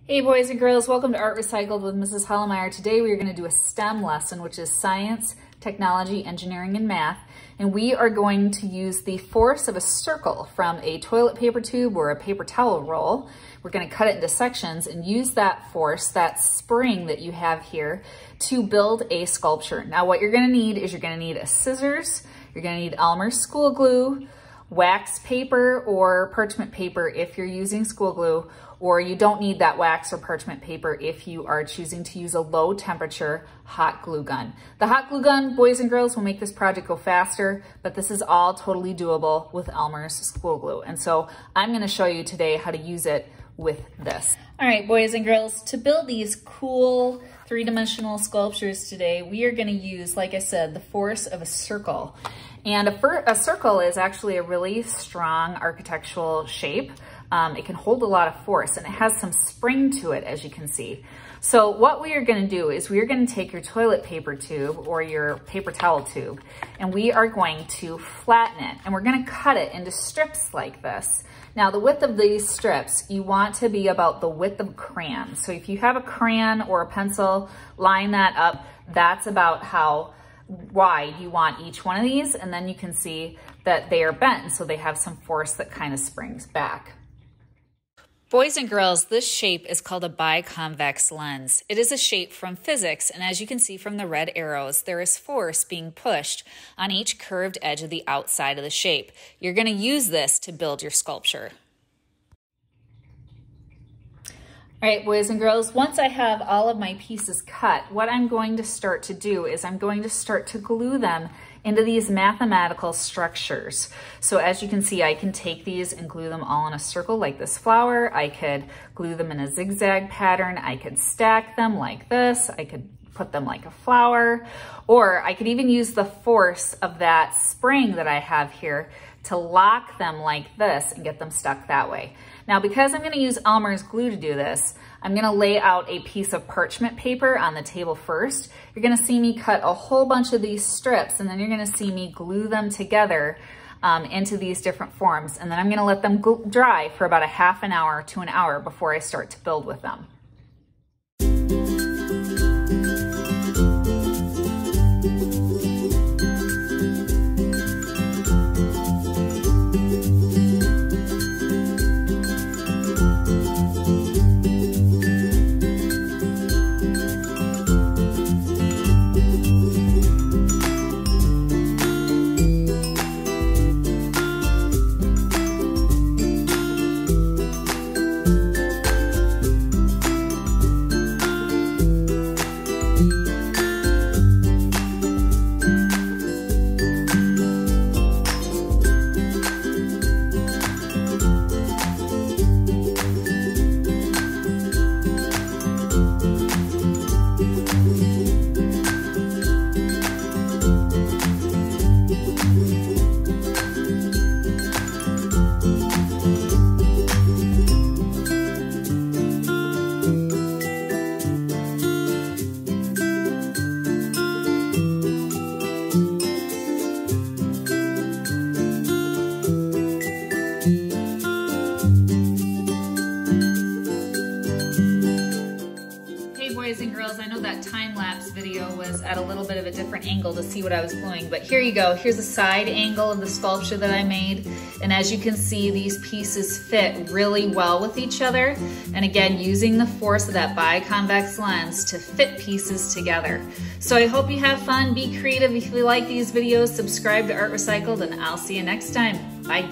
Hey boys and girls, welcome to Art Recycled with Mrs. Hellemeyer. Today we are going to do a STEM lesson, which is science, technology, engineering, and math. And we are going to use the force of a circle from a toilet paper tube or a paper towel roll. We're going to cut it into sections and use that force, that spring that you have here, to build a sculpture. Now what you're going to need is you're going to need a scissors, you're going to need Elmer's school glue, wax paper or parchment paper if you're using school glue, or you don't need that wax or parchment paper if you are choosing to use a low temperature hot glue gun. The hot glue gun, boys and girls, will make this project go faster, but this is all totally doable with Elmer's school glue. And so I'm gonna show you today how to use it with this. All right, boys and girls, to build these cool three-dimensional sculptures today, we are gonna use, like I said, the force of a circle. And a circle is actually a really strong architectural shape. It can hold a lot of force and it has some spring to it, as you can see. So what we are gonna do is we are gonna take your toilet paper tube or your paper towel tube, and we are going to flatten it, and we're gonna cut it into strips like this. Now the width of these strips, you want to be about the width of a crayon. So if you have a crayon or a pencil, line that up. That's about how wide you want each one of these, and then you can see that they are bent, so they have some force that kind of springs back. Boys and girls, this shape is called a biconvex lens. It is a shape from physics, and as you can see from the red arrows, there is force being pushed on each curved edge of the outside of the shape. You're going to use this to build your sculpture. All right, boys and girls, once I have all of my pieces cut, what I'm going to start to do is I'm going to start to glue them into these mathematical structures. So as you can see, I can take these and glue them all in a circle like this flower. I could glue them in a zigzag pattern. I could stack them like this. I could put them like a flower, or I could even use the force of that spring that I have here to lock them like this and get them stuck that way. Now, because I'm gonna use Elmer's glue to do this, I'm gonna lay out a piece of parchment paper on the table first. You're gonna see me cut a whole bunch of these strips, and then you're gonna see me glue them together into these different forms. And then I'm gonna let them dry for about a half an hour to an hour before I start to build with them. Boys and girls, I know that time-lapse video was at a little bit of a different angle to see what I was gluing, but here you go. Here's a side angle of the sculpture that I made, and as you can see, these pieces fit really well with each other, and again, using the force of that biconvex lens to fit pieces together. So I hope you have fun, be creative. If you like these videos, subscribe to Art Recycled, and I'll see you next time. Bye.